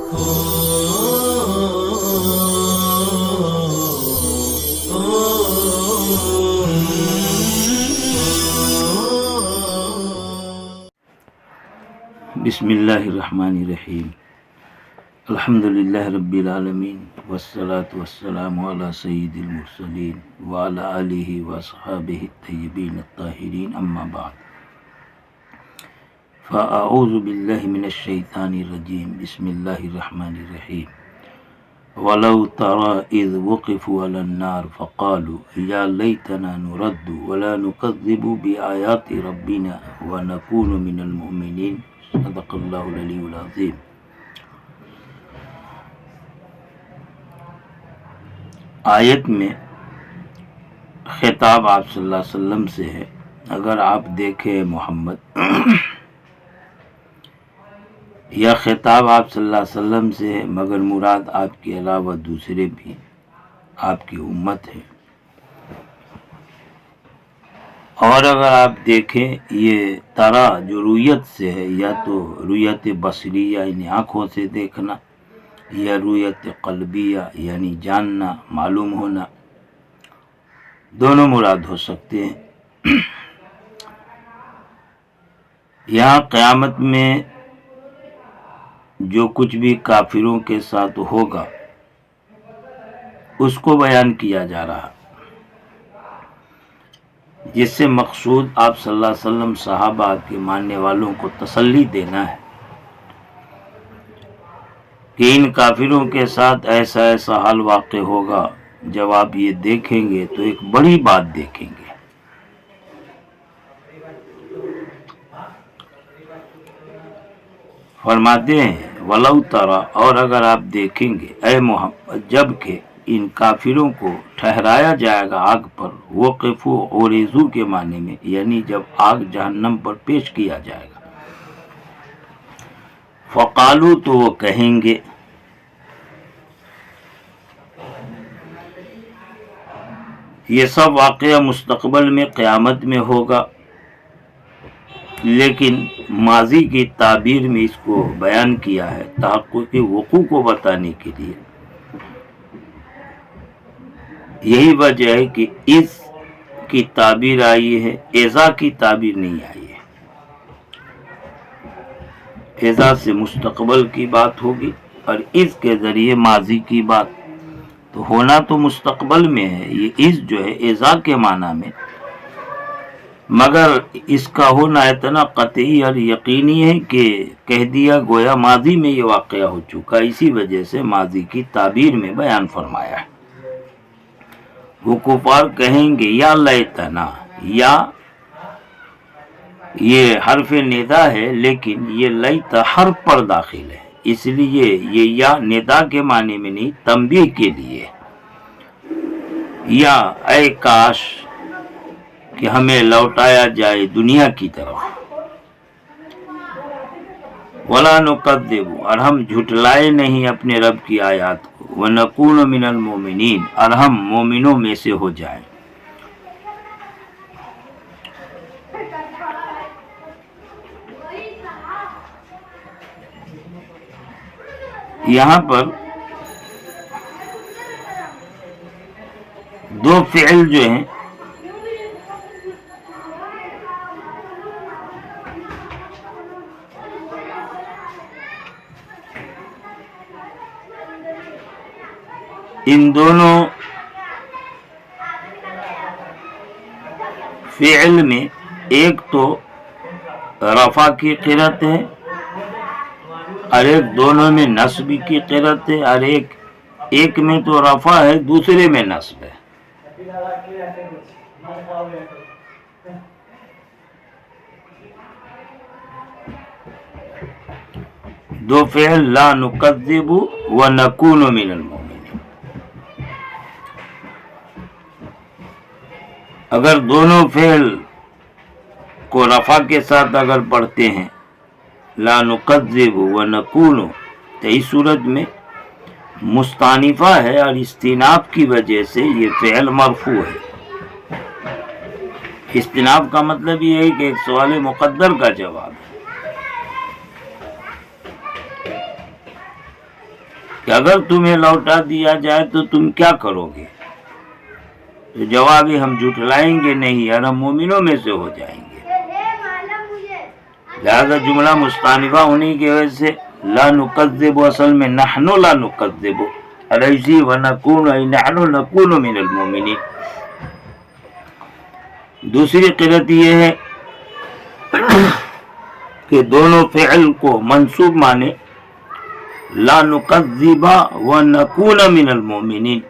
بسم اللہ الرحمن الرحیم الحمدللہ رب العالمین والصلاة والسلام علی سید المرسلین وعلی آلہ واصحابہ الطیبین الطاہرین اما بعد فاعوذ باللہ من الشیطان الرجیم بسم اللہ الرحمن الرحیم ولو ترى اذ وقفوا على النار فقالوا یا لیتنا نرد ولا نکذب بآیات ربنا ونکون من المؤمنین صدق اللہ العلی العظیم۔ آیت میں خطاب آپ صلی اللہ علیہ وسلم سے ہے۔ اگر آپ دیکھیں محمد یا خطاب آپ صلی اللہ علیہ وسلم سے ہے، مگر مراد آپ کے علاوہ دوسرے بھی آپ کی امت ہے۔ اور اگر آپ دیکھیں یہ ترا جو رویت سے ہے، یا تو رویت بصریہ یعنی آنکھوں سے دیکھنا، یا رویت قلبیہ یعنی جاننا معلوم ہونا، دونوں مراد ہو سکتے ہیں۔ یہاں قیامت میں جو کچھ بھی کافروں کے ساتھ ہوگا اس کو بیان کیا جا رہا، جس سے مقصود آپ صلی اللہ علیہ وسلم صحابہ کے ماننے والوں کو تسلی دینا ہے کہ ان کافروں کے ساتھ ایسا ایسا حال واقع ہوگا، جب آپ یہ دیکھیں گے تو ایک بڑی بات دیکھیں گے۔ فرماتے ہیں وَلَوْ تَرَى، اور اگر آپ دیکھیں گے اے محمد، جب کہ ان کافروں کو ٹھہرایا جائے گا آگ پر، وقفوا عُرِضوا کے معنی میں، یعنی جب آگ جہنم پر پیش کیا جائے گا، فقالوا تو وہ کہیں گے، یہ سب واقعہ مستقبل میں قیامت میں ہوگا، لیکن ماضی کی تعبیر میں اس کو بیان کیا ہے تحقق کے وقوع کو بتانے کے لیے۔ یہی وجہ ہے کہ اس کی تعبیر آئی ہے، اذا کی تعبیر نہیں آئی ہے۔ اذا سے مستقبل کی بات ہوگی اور اس کے ذریعے ماضی کی بات، تو ہونا تو مستقبل میں ہے، یہ اس جو ہے اذا کے معنی میں، مگر اس کا ہونا اتنا قطعی اور یقینی ہے کہ کہہ دیا گویا ماضی میں یہ واقعہ ہو چکا، اسی وجہ سے ماضی کی تعبیر میں بیان فرمایا ہے۔ وہ کفار کہیں گے یا لیتنا، یا یہ حرف ندا ہے لیکن یہ لیت حرف پر داخل ہے، اس لیے یہ یا ندا کے معنی میں نہیں، تنبیہ کے لیے، یا اے کاش کہ ہمیں لوٹایا جائے دنیا کی طرف، وَلَا نُكَذِّبُ، اور ہم جھٹلائے نہیں اپنے رب کی آیات کو، وَنَكُونُ مِنَ الْمُؤْمِنِينَ، اور ہم مومنوں میں سے ہو جائیں۔ یہاں پر دو فعل جو ہیں ان دونوں فعل میں ایک تو رفع کی قرأت ہے اور ایک دونوں میں نصب کی قرأت ہے، اور ایک میں تو رفع ہے دوسرے میں نصب ہے۔ دو فعل لا نکذب ونکون من المؤمنین، اگر دونوں فعل کو رفع کے ساتھ اگر پڑھتے ہیں لا نکذب ونکون، تو اس صورت میں مستانفہ ہے اور استیناف کی وجہ سے یہ فعل مرفوع ہے۔ استیناف کا مطلب یہ ہے کہ ایک سوال مقدر کا جواب ہے۔ کہ اگر تمہیں لوٹا دیا جائے تو تم کیا کرو گے؟ تو جواب ہم جھٹلائیں گے نہیں اور ہم مومنوں میں سے ہو جائیں گے. لہذا جملہ مستانفہ ہونے کی وجہ سے لا نکذب اصل میں نحن لا نکذب علیہ ونکون ای نحن نکون من المؤمنین. دوسری قرأت یہ ہے کہ دونوں فعل کو منصوب مانے لا نکذب ونکون من المؤمنین.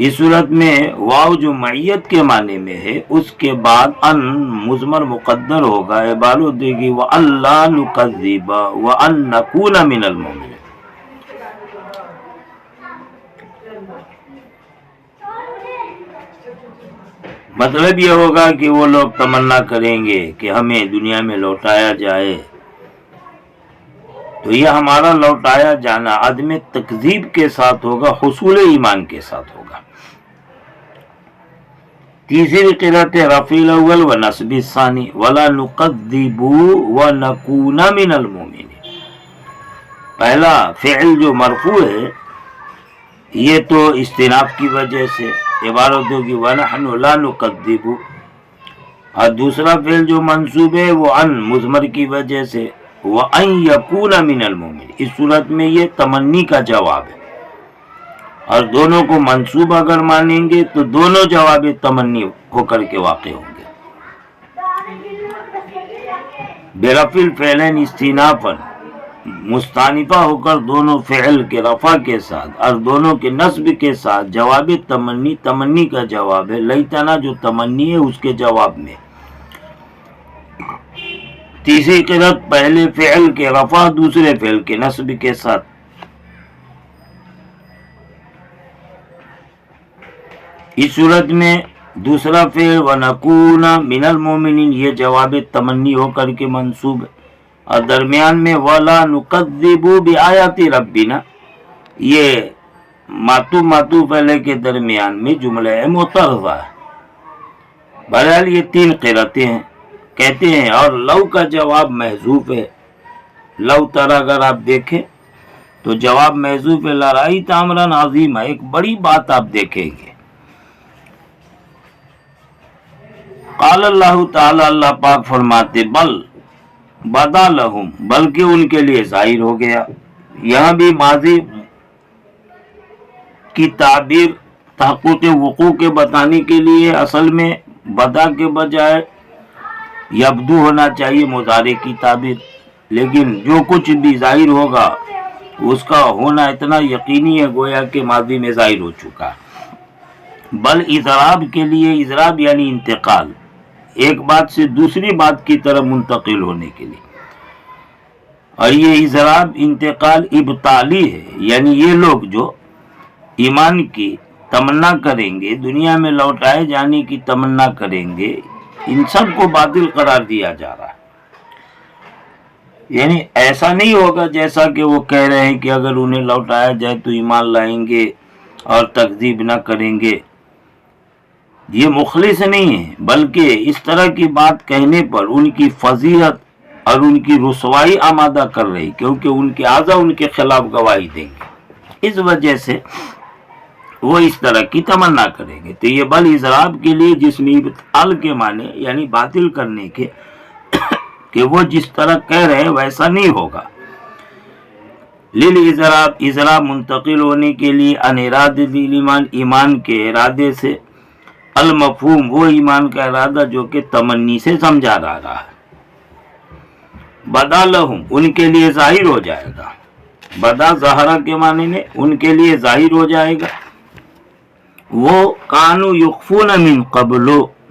اس صورت میں واو جو معیت کے معنی میں ہے اس کے بعد ان مضمر مقدر ہوگا، عبارت دے گی وَأَن لَا نُكَذِّبَ وَأَن نَّكُونَ مِنَ الْمُؤْمِنِينَ. مطلب یہ ہوگا کہ وہ لوگ تمنا کریں گے کہ ہمیں دنیا میں لوٹایا جائے، تو یہ ہمارا لوٹایا جانا عدم تکذیب کے ساتھ ہوگا، حصول ایمان کے ساتھ ہوگا. تیسری قرأت رفع الاول و نصب الثانی ولا نکذب ونکون من المؤمنین. پہلا فعل جو مرفوع ہے یہ تو استئناف کی وجہ سے عبارت ہوگی ونحن لا نکذب، اور دوسرا فعل جو منصوب ہے وہ ان مضمر کی وجہ سے وَأَن يَكُونَ مِنَ الْمُؤْمِنِينَ. اس صورت میں یہ تمنی کا جواب ہے، اور دونوں کو منصوب اگر مانیں گے تو دونوں جواب تمنی ہو کر کے واقع ہوں گے. برفع الفعلین استئنافاً مستانفہ ہو کر دونوں فعل کے رفع کے ساتھ اور دونوں کے نصب کے ساتھ جواب تمنی، تمنی کا جواب ہے. لیتنا جو تمنی ہے اس کے جواب میں. تیسری قرأت پہلے فعل کے رفع دوسرے فعل کے نصب کے ساتھ. اس صورت میں دوسرا فعل وَنَكُونَ مِنَ الْمُؤْمِنِينَ یہ جواب تمنی ہو کر کے منصوب ہے، اور درمیان میں وَلَا نُكَذِّبُ بِآيَاتِ رَبِّنَا یہ معطوف علیہ کے درمیان میں جملہ معترضہ ہے. بہرحال یہ تین قرأتیں ہیں. کہتے ہیں اور لو کا جواب محذوف ہے. لو ترى اگر آپ دیکھیں تو جواب محذوف ہے لَرَأَيْتَ أَمْرًا عَظِيمًا، ایک بڑی بات آپ دیکھیں گے. قال اللہ تعالی اللہ پاک فرماتے بل بدا لہم بلکہ ان کے لیے ظاہر ہو گیا. یہاں بھی ماضی کی تعبیر تحقق وقوع کے بتانے کے لیے اصل میں بدا کے بجائے یبدو ہونا چاہیے مضارع کی تعبیر، لیکن جو کچھ بھی ظاہر ہوگا اس کا ہونا اتنا یقینی ہے گویا کہ ماضی میں ظاہر ہو چکا. بل اضراب کے لیے، اضراب یعنی انتقال، ایک بات سے دوسری بات کی طرف منتقل ہونے کے لیے، اور یہ اضراب انتقال ابطالی ہے. یعنی یہ لوگ جو ایمان کی تمنا کریں گے، دنیا میں لوٹائے جانے کی تمنا کریں گے، ان سب کو باطل قرار دیا جا رہا ہے. یعنی ایسا نہیں ہوگا جیسا کہ وہ کہہ رہے ہیں کہ اگر انہیں لوٹایا جائے تو ایمان لائیں گے اور تکذیب نہ کریں گے. یہ مخلص نہیں ہے، بلکہ اس طرح کی بات کہنے پر ان کی فضیلت اور ان کی رسوائی آمادہ کر رہی، کیونکہ ان کے اعضا ان کے خلاف گواہی دیں گے. اس وجہ سے وہ اس طرح کی تمنا کریں گے. تو یہ بل اضراب کے لیے جس میں ابطال کے معنی یعنی باطل کرنے کے کہ وہ جس طرح کہہ رہے ہیں ویسا نہیں ہوگا. للاضراب اضراب منتقل ہونے کے لیے ان ارادہ ایمان ایمان کے ارادے سے، المفہوم وہ ایمان کا ارادہ جو کہ تمنی سے سمجھا جا رہا ہے. بدا لہم ان کے لیے ظاہر ہو جائے گا. بدا ظاہرہ کے معنی میں ان کے لیے ظاہر ہو جائے گا. وہ کانو یخفون من قبل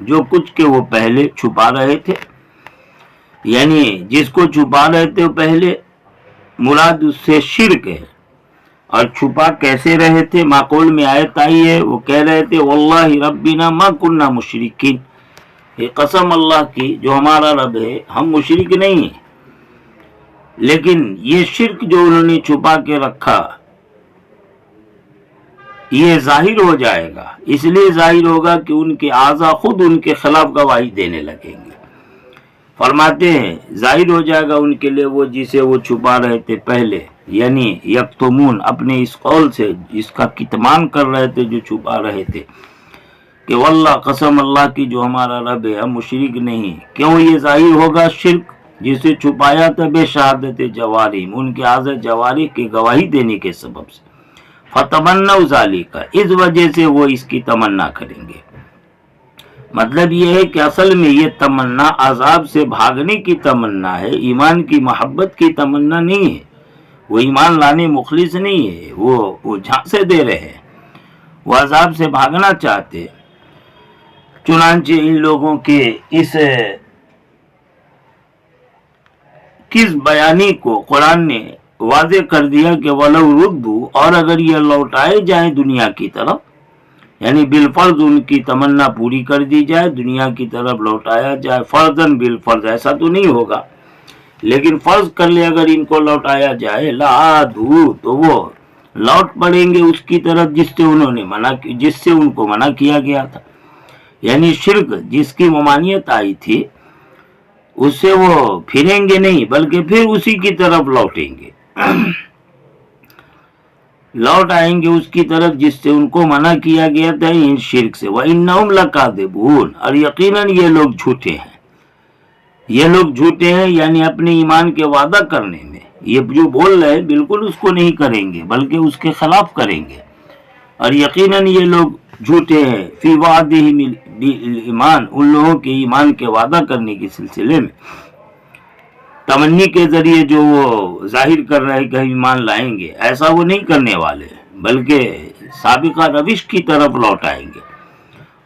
جو کچھ کہ وہ پہلے چھپا رہے تھے، یعنی جس کو چھپا رہے تھے پہلے مراد اس سے شرک ہے. اور چھپا کیسے رہے تھے؟ معقول میں آیت آئی ہے، وہ کہہ رہے تھے واللہ ربنا ما کننا مشرکین، یہ قسم اللہ کی جو ہمارا رب ہے ہم مشرک نہیں ہیں. لیکن یہ شرک جو انہوں نے چھپا کے رکھا یہ ظاہر ہو جائے گا. اس لیے ظاہر ہوگا کہ ان کے اعضا خود ان کے خلاف گواہی دینے لگیں گے. فرماتے ہیں ظاہر ہو جائے گا ان کے لیے وہ جسے وہ چھپا رہے تھے پہلے، یعنی یکتمون، اپنے اس قول سے جس کا کتمان کر رہے تھے، جو چھپا رہے تھے کہ واللہ، قسم اللہ کی جو ہمارا رب ہے، ہم مشرک نہیں۔ کیوں یہ ظاہر ہوگا شرک جسے چھپایا تھا؟ بے شہادت جواریم، ان کے حاضر جواری کی گواہی دینے کے سبب سے۔ فتمنوا ذالک، اس وجہ سے وہ اس کی تمنا کریں گے۔ مطلب یہ ہے کہ اصل میں یہ تمنا عذاب سے بھاگنے کی تمنا ہے، ایمان کی محبت کی تمنا نہیں ہے۔ وہ ایمان لانے مخلص نہیں ہے، وہ جھانسے دے رہے ہیں، وہ عذاب سے بھاگنا چاہتے ہیں۔ چنانچہ ان لوگوں کے اس کس بیانی کو قرآن نے واضح کر دیا کہ وَلَوْ رُدُّوا، اور اگر یہ لوٹائے جائیں دنیا کی طرف، یعنی بالفرض ان کی تمنا پوری کر دی جائے، دنیا کی طرف لوٹایا جائے، فرضاً بالفرض، ایسا تو نہیں ہوگا لیکن فرض کر لے اگر ان کو لوٹایا جائے، لَعَادُوا، تو وہ لوٹ پڑیں گے اس کی طرف جس سے ان کو منع کیا گیا تھا، یعنی شرک جس کی ممانعت آئی تھی اس سے وہ پھریں گے نہیں، بلکہ پھر اسی کی طرف لوٹیں گے، لوٹ آئیں گے اس کی طرف جس سے ان کو منع کیا گیا تھا، ان شرک سے۔ وَإِنَّهُمْ لَكَاذِبُونَ، اور یقیناً یہ لوگ جھوٹے ہیں، یہ لوگ جھوٹے ہیں، یعنی اپنے ایمان کے وعدہ کرنے میں یہ جو بول رہے ہیں بالکل اس کو نہیں کریں گے بلکہ اس کے خلاف کریں گے، اور یقیناً یہ لوگ جھوٹے ہیں فی وعدہم بالایمان، ان لوگوں کے ایمان کے وعدہ کرنے کے سلسلے میں، تمنی کے ذریعے جو وہ ظاہر کر رہے کہ ایمان لائیں گے، ایسا وہ نہیں کرنے والے بلکہ سابقہ روش کی طرف لوٹ آئیں گے۔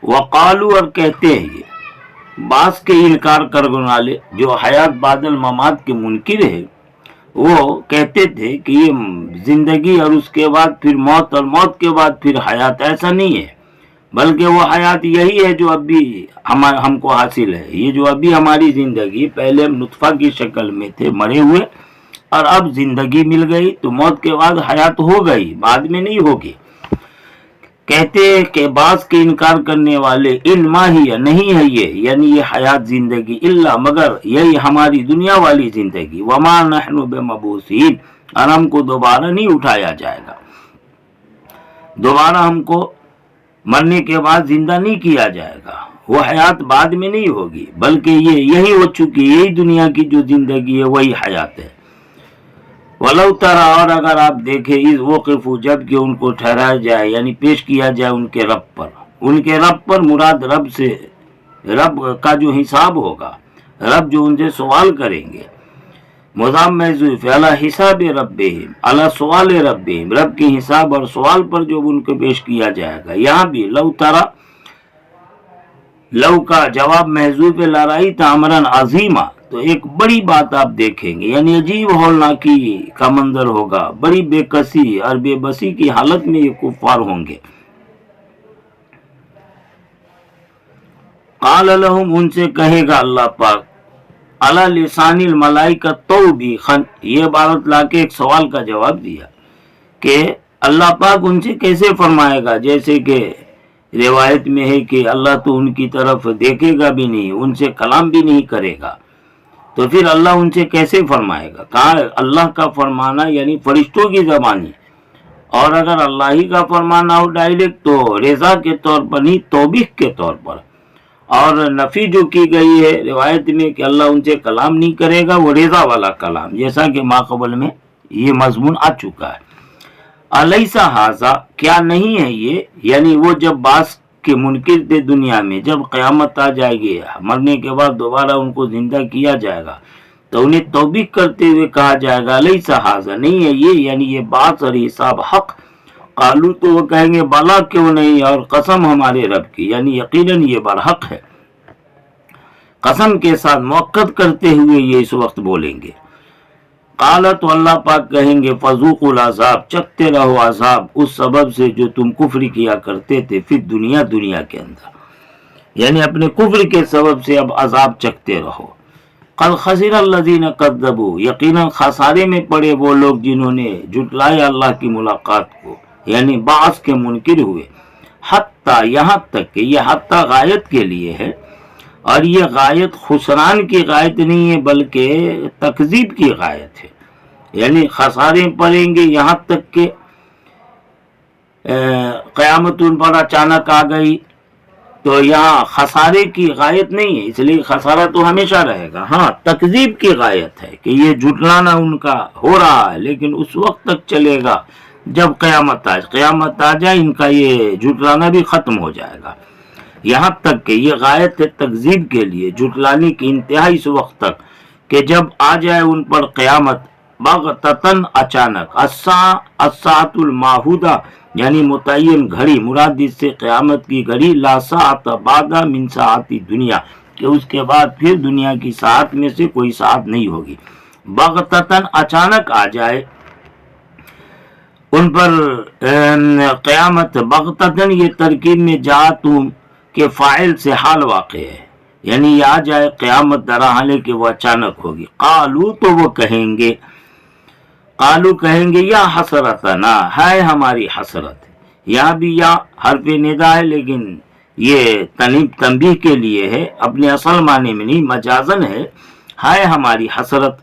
وقالو، اور کہتے ہیں یہ بعض کے انکار کرنے والے جو حیات بعد الممات کے منکر ہے، وہ کہتے تھے کہ یہ زندگی اور اس کے بعد پھر موت اور موت کے بعد پھر حیات، ایسا نہیں ہے بلکہ وہ حیات یہی ہے جو ابھی ہم کو حاصل ہے۔ یہ جو ابھی ہماری زندگی، پہلے ہم نطفہ کی شکل میں تھے مرے ہوئے، اور اب زندگی مل گئی تو موت کے بعد حیات ہو گئی، بعد میں نہیں ہوگی۔ کہتے ہیں کہ بعض کے انکار کرنے والے انما ہی نہیں ہے یہ، یعنی یہ حیات زندگی، الا مگر یہی ہماری دنیا والی زندگی، وما نحن بمبعوثین، اور ہم کو دوبارہ نہیں اٹھایا جائے گا، دوبارہ ہم کو مرنے کے بعد زندہ نہیں کیا جائے گا، وہ حیات بعد میں نہیں ہوگی بلکہ یہی ہو چکی، یہی دنیا کی جو زندگی ہے وہی حیات ہے۔ وَلَوْ تَرَى، اور اگر آپ دیکھیں، اِذْ وُقِفُوا، جب کہ ان کو ٹھہرایا جائے، یعنی پیش کیا جائے ان کے رب پر، ان کے رب پر مراد رب سے، رب کا جو حساب ہوگا، رب جو ان سے سوال کریں گے، مضاف محذوف ہے، علی حساب ربہم، علی سوال ربہم، رب کے حساب اور سوال پر جو ان کو پیش کیا جائے گا۔ یہاں بھی لو ترا، لو کا جواب محذوف لرأیت امرا عظیما، تو ایک بڑی بات آپ دیکھیں گے، یعنی عجیب ہولناکی کا منظر ہوگا، بڑی بے کسی اور بے بسی کی حالت میں یہ کفار ہوں گے۔ قال لهم، ان سے کہے گا اللہ پاک، علی لسان الملائکہ توبیخاً، یہ عبارت لا کے ایک سوال کا جواب دیا کہ اللہ پاک ان سے کیسے فرمائے گا، جیسے کہ روایت میں ہے کہ اللہ تو ان کی طرف دیکھے گا بھی نہیں، ان سے کلام بھی نہیں کرے گا، تو پھر اللہ ان سے کیسے فرمائے گا؟ کہا اللہ کا فرمانا یعنی فرشتوں کی زبانی، اور اگر اللہ ہی کا فرمانا ہو ڈائریکٹ تو رضا کے طور پر نہیں، توبیخ کے طور پر۔ اور نفی جو کی گئی ہے روایت میں کہ اللہ ان سے کلام نہیں کرے گا، وہ رضا والا کلام، جیسا کہ ماقبل میں یہ مضمون آ چکا ہے۔ الیس ھذا، کیا نہیں ہے یہ، یعنی وہ جب بعض کے منکر تھے دنیا میں، جب قیامت آ جائے گی، مرنے کے بعد دوبارہ ان کو زندہ کیا جائے گا، تو انہیں توبیخ کرتے ہوئے کہا جائے گا الیس ھذا، نہیں ہے یہ، یعنی یہ بات اور حساب حق۔ قالو، تو وہ کہیں گے بلا، کیوں نہیں، اور قسم ہمارے رب کی، یعنی یقیناً یہ برحق ہے، قسم کے ساتھ موقت کرتے ہوئے یہ اس وقت بولیں گے۔ قال، تو اللہ پاک کہیں گے فذوقوا العذاب، چکتے رہو عذاب اس سبب سے جو تم کفر کیا کرتے تھے، پھر دنیا کے اندر، یعنی اپنے کفر کے سبب سے اب عذاب چکتے رہو۔ قد خسر الذین کذبوا، یقیناً خسارے میں پڑے وہ لوگ جنہوں نے جھٹلایا اللہ کی ملاقات کو، یعنی بعث کے منکر ہوئے، حتی، یہاں تک کہ یہ حتی غایت کے لیے ہے، اور یہ غایت خسران کی غایت نہیں ہے بلکہ تکذیب کی غایت ہے، یعنی خسارے پڑیں گے یہاں تک کہ قیامت ان پر اچانک آ گئی، تو یہاں خسارے کی غایت نہیں ہے، اس لیے خسارہ تو ہمیشہ رہے گا. ہاں تکذیب کی غایت ہے کہ یہ جھٹلانا ان کا ہو رہا ہے، لیکن اس وقت تک چلے گا جب قیامت آ جائے ان کا یہ جھٹلانا بھی ختم ہو جائے گا. یہاں تک کہ یہ غایت ہے تکذیب کے لیے، جھٹلانے کی انتہا اس وقت تک کہ جب آ جائے ان پر قیامت بغتتن اچانک. الساعۃ الماحودہ یعنی متعین گھڑی، مراد اس سے قیامت کی گھڑی، لا ساعت بعد من ساعت دنیا، کہ اس کے بعد پھر دنیا کی ساعت میں سے کوئی ساعت نہیں ہوگی. بغتتن اچانک آ جائے ان پر قیامت. بغتتن یہ ترکیب میں جاتم کے فاعل سے حال واقع ہے، یعنی یہ آ جائے قیامت درحالے کہ وہ اچانک ہوگی. قالو تو وہ کہیں گے، قالو کہیں گے یا حسرتنا، ہے ہماری حسرت. یہاں بھی یا حرف ندا ہے لیکن یہ تنبیہ کے لیے ہے، اپنے اصل معنی میں نہیں، مجازن ہے ہماری حسرت.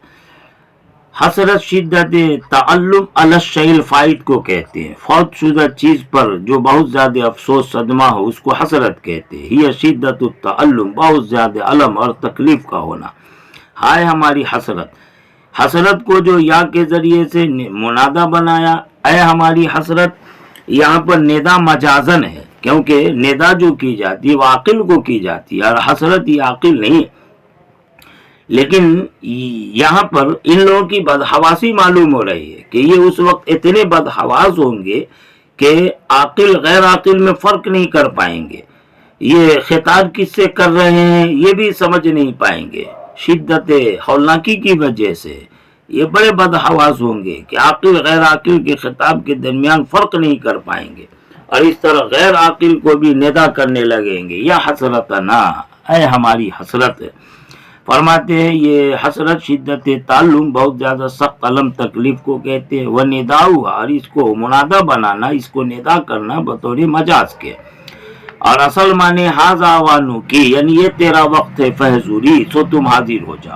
حسرت شدت تعلم علی الشیء الفائت کو کہتے ہیں، فوت شدہ چیز پر جو بہت زیادہ افسوس صدمہ ہو اس کو حسرت کہتے ہیں. یہ شدت التعلم، بہت زیادہ علم اور تکلیف کا ہونا. ہائے ہماری حسرت. حسرت کو جو یا کے ذریعے سے منادہ بنایا، اے ہماری حسرت، یہاں پر ندا مجازن ہے، کیونکہ ندا جو کی جاتی ہے وہ عاقل کو کی جاتی ہے اور حسرت یہ عاقل نہیں. لیکن یہاں پر ان لوگوں کی بدحواسی معلوم ہو رہی ہے کہ یہ اس وقت اتنے بدحواس ہوں گے کہ عاقل غیر عاقل میں فرق نہیں کر پائیں گے. یہ خطاب کس سے کر رہے ہیں یہ بھی سمجھ نہیں پائیں گے. شدت ہولناکی کی وجہ سے یہ بڑے بدحواس ہوں گے کہ عاقل غیر عاقل کے خطاب کے درمیان فرق نہیں کر پائیں گے، اور اس طرح غیر عاقل کو بھی ندا کرنے لگیں گے، یا حسرتنا، اے ہماری حسرت. فرماتے ہیں یہ حسرت شدت تعلم، بہت زیادہ سخت علم تکلیف کو کہتے ہیں. وہ ندا ہوا، اور اس کو منادہ بنانا، اس کو ندا کرنا بطور مجاز کے، اور اصل معنی حاضا وانو کی، یعنی یہ تیرا وقت ہے، فحضوری، سو تم حاضر ہو جا.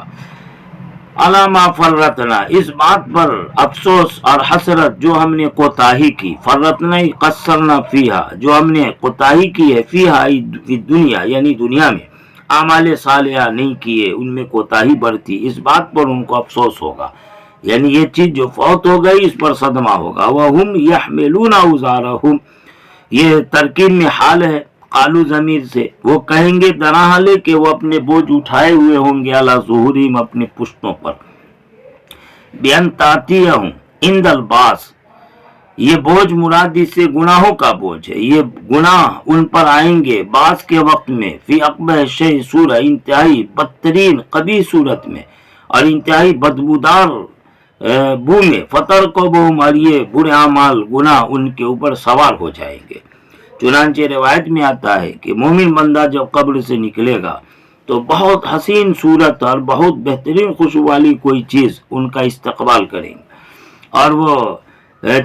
علامہ فرتنا، اس بات پر افسوس اور حسرت جو ہم نے کوتاہی کی. فرتنا قصرنا فیہا، جو ہم نے کوتاہی کی ہے، فیہا فی دنیا یعنی دنیا میں، اعمال صالحہ نہیں کیے، ان میں کوتاہی برتی، اس بات پر ان کو افسوس ہوگا. یعنی یہ چیز جو فوت ہو گئی اس پر صدمہ ہوگا. وَهُمْ يَحْمِلُونَ أَوْزَارَهُمْ، یہ ترکیب میں حال ہے قالو ضمیر سے. وہ کہیں گے درحالے کہ وہ اپنے بوجھ اٹھائے ہوئے ہوں گے، علی ظہورہم، اپنے پشتوں پر. بِأَنْ تَأْتِيَهُمْ عِنْدَ الْبَعْثِ، یہ بوجھ مراد اس سے گناہوں کا بوجھ ہے، یہ گناہ ان پر آئیں گے بعث کے وقت میں. فی اقبح شیء صورہ، انتہائی بدترین قبیح صورت میں اور انتہائی بدبودار بو میں. فترقبہم، اور یہ برے اعمال گناہ ان کے اوپر سوار ہو جائیں گے. چنانچہ روایت میں آتا ہے کہ مومن بندہ جب قبر سے نکلے گا تو بہت حسین صورت اور بہت بہترین خوشبو والی کوئی چیز ان کا استقبال کریں گے، اور وہ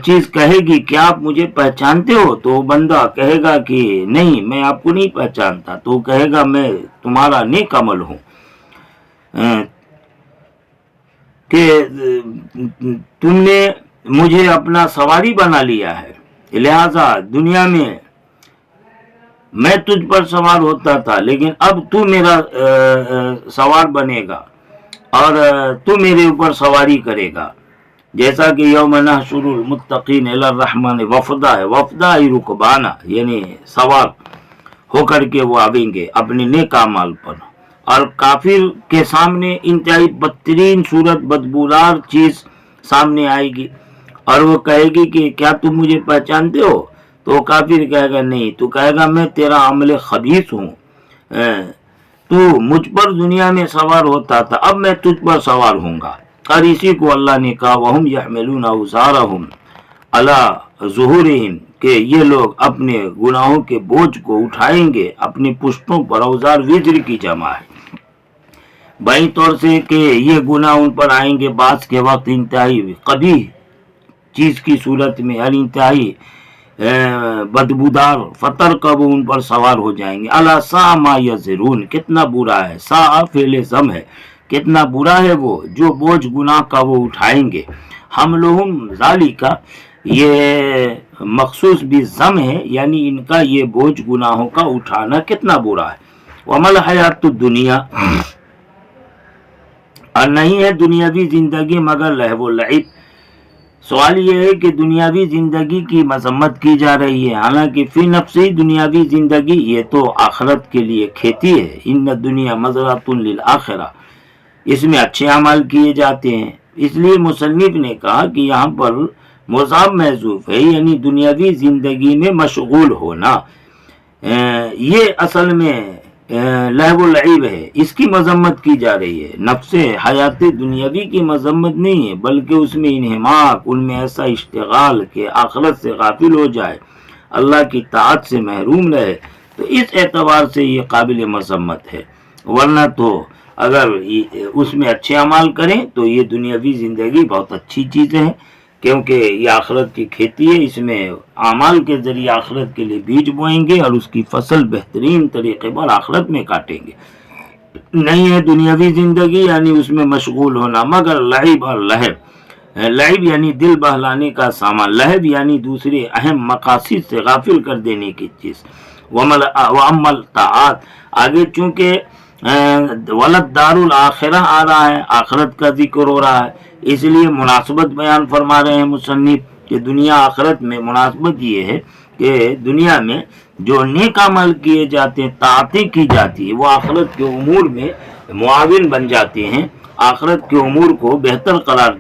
چیز کہے گی کہ آپ مجھے پہچانتے ہو؟ تو وہ بندہ کہے گا کہ نہیں، میں آپ کو نہیں پہچانتا. تو وہ کہے گا میں تمہارا نیک عمل ہوں کہ تم نے مجھے اپنا سواری بنا لیا ہے، لہذا دنیا میں تجھ پر سوار ہوتا تھا، لیکن اب تو میرا سوار بنے گا اور تو میرے اوپر سواری کرے گا. جیسا کہ یوم نحشر المتقین الی الرحمن وفدا ہے، وفدا ہی رکبانہ، یعنی سوار ہو کر کے وہ آئیں گے اپنے نیک اعمال پر. اور کافر کے سامنے انتہائی بدترین صورت، بدبودار چیز سامنے آئے گی، اور وہ کہے گی کہ کیا تم مجھے پہچانتے ہو؟ تو وہ کافر کہے گا نہیں. تو کہے گا میں تیرا عمل خبیث ہوں، تو مجھ پر دنیا میں سوار ہوتا تھا، اب میں تجھ پر سوار ہوں گا. اور اسی کو اللہ نے کہا وَهُمْ يَحْمِلُونَ أَوْزَارَهُمْ عَلَى ظُهُورِهِمْ، کہ یہ لوگ اپنے گناہوں کے بوجھ کو اٹھائیں گے اپنی پشتوں پر. اوزار وزر کی جمع ہے، بائیں طور سے کہ یہ گناہ ان پر آئیں گے بعض کے وقت انتہائی قبیح چیز کی صورت میں، اور انتہائی بدبودار فترکب ان پر سوار ہو جائیں گے. الا ساء ما یزرون، کتنا برا ہے. ساء فعل ضم ہے، کتنا برا ہے وہ جو بوجھ گناہ کا وہ اٹھائیں گے. حملہم ذالکا، یہ مخصوص بھی ضم ہے، یعنی ان کا یہ بوجھ گناہوں کا اٹھانا کتنا برا ہے. ومل حیات الدنیا، اور نہیں ہے دنیاوی زندگی مگر لہو و لعب. سوال یہ ہے کہ دنیاوی زندگی کی مذمت کی جا رہی ہے، حالانکہ فی نفسی دنیاوی زندگی یہ تو آخرت کے لیے کھیتی ہے. ان دنیا مزرعۃ للآخرہ، اس میں اچھے اعمال کیے جاتے ہیں. اس لیے مصنف نے کہا کہ یہاں پر مضاف محذوف ہے، یعنی دنیاوی زندگی میں مشغول ہونا، یہ اصل میں لہو و لعب ہے، اس کی مذمت کی جا رہی ہے. نفس حیات دنیاوی کی مذمت نہیں ہے، بلکہ اس میں انہماک، ان میں ایسا اشتغال کہ آخرت سے غافل ہو جائے، اللہ کی طاعت سے محروم رہے، تو اس اعتبار سے یہ قابل مذمت ہے. ورنہ تو اگر اس میں اچھے اعمال کریں تو یہ دنیاوی زندگی بہت اچھی چیز ہے، کیونکہ یہ آخرت کی کھیتی ہے. اس میں اعمال کے ذریعے آخرت کے لیے بیج بوئیں گے اور اس کی فصل بہترین طریقے پر آخرت میں کاٹیں گے. نہیں ہے دنیاوی زندگی یعنی اس میں مشغول ہونا مگر لعب اور لہب. لعب یعنی دل بہلانے کا سامان، لہب یعنی دوسرے اہم مقاصد سے غافل کر دینے کی چیز. وعمل طاعات، آگے چونکہ ولد دار الآخرہ آ رہا ہے، آخرت کا ذکر ہو رہا ہے، اس لیے مناسبت بیان فرما رہے ہیں مصنف کہ دنیا آخرت میں مناسبت یہ ہے کہ دنیا میں جو نیک عمل کیے جاتے ہیں، طاعتیں کی جاتی ہیں، وہ آخرت کے امور میں معاون بن جاتے ہیں، آخرت کے امور کو بہتر قرار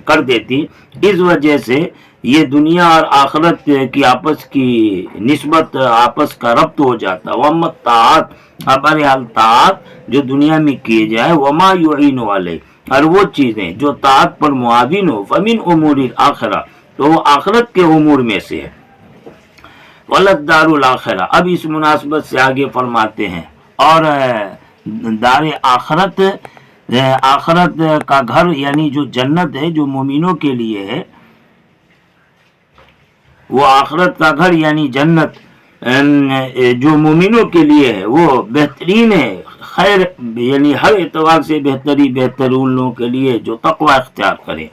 کر دیتی. اس وجہ سے یہ دنیا اور آخرت کی آپس کی نسبت، آپس کا ربط ہو جاتا. ومت طاعت، بہرحال طاعت جو دنیا میں کیے جائے، وما یعین علیہ، اور وہ چیزیں جو طاعت پر معاون ہو، فمن امور الاخرہ، تو وہ آخرت کے امور میں سے ہے. ولد دار الاخرہ، اب اس مناسبت سے آگے فرماتے ہیں اور دار آخرت، آخرت کا گھر یعنی جو جنت ہے جو مومنوں کے لیے ہے، وہ آخرت کا گھر یعنی جنت جو مومنوں کے لیے ہے وہ بہترین ہے، خیر یعنی ہر اعتبار سے بہتر ان لوگوں کے لیے جو تقوی اختیار کریں.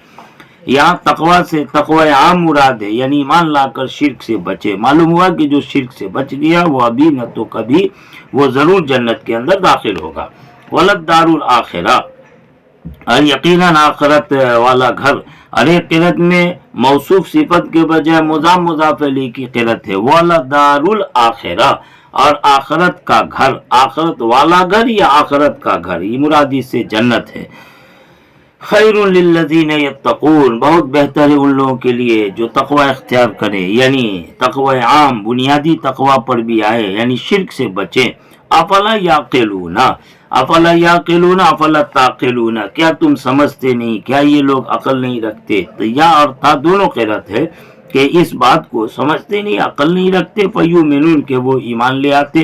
یہاں تقوی سے تقوی عام مراد ہے، یعنی ایمان لا کر شرک سے بچے. معلوم ہوا کہ جو شرک سے بچ گیا وہ ابھی نہ تو کبھی وہ ضرور جنت کے اندر داخل ہوگا. ولد دار الاخرہ، اور یقیناً آخرت والا گھر. ارے قرت میں موصوف صفت کے بجائے مضاف الیہ کی قرت ہے. ولد دار الاخرہ، اور آخرت کا گھر، آخرت والا گھر یا آخرت کا گھر، یہ مراد اس سے جنت ہے. خیر للذین یتقون، بہت بہتر ہے ان لوگوں کے لیے جو تقوی اختیار کریں، یعنی تقوی عام بنیادی تقوی پر بھی آئے، یعنی شرک سے بچیں. افلا یعقلون، افلا یعقلون افلا تعقلون، کیا تم سمجھتے نہیں، کیا یہ لوگ عقل نہیں رکھتے. تو یا اور تا دونوں قرات ہے کہ اس بات کو سمجھتے نہیں، عقل نہیں رکھتے. فیؤمنون، کہ وہ ایمان لے آتے.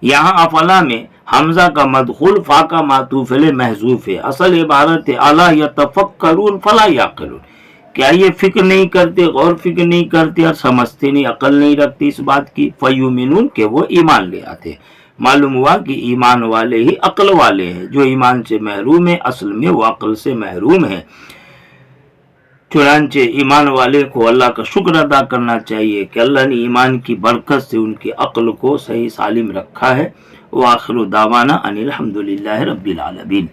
یہاں افلا میں حمزہ کا مدخول، فا کا معطوف علیہ محذوف ہے. اصل عبارت ہے الا یتفکرون فلا یعقلون، کیا یہ فکر نہیں کرتے، غور فکر نہیں کرتے اور سمجھتے نہیں، عقل نہیں رکھتے اس بات کی. فیؤمنون، کہ وہ ایمان لے آتے. معلوم ہوا کہ ایمان والے ہی عقل والے ہیں، جو ایمان سے محروم ہے اصل میں وہ عقل سے محروم ہے. چنانچہ ایمان والے کو اللہ کا شکر ادا کرنا چاہیے کہ اللہ نے ایمان کی برکت سے ان کی عقل کو صحیح سالم رکھا ہے. وآخر دعوانا ان الحمدللہ رب العالمین.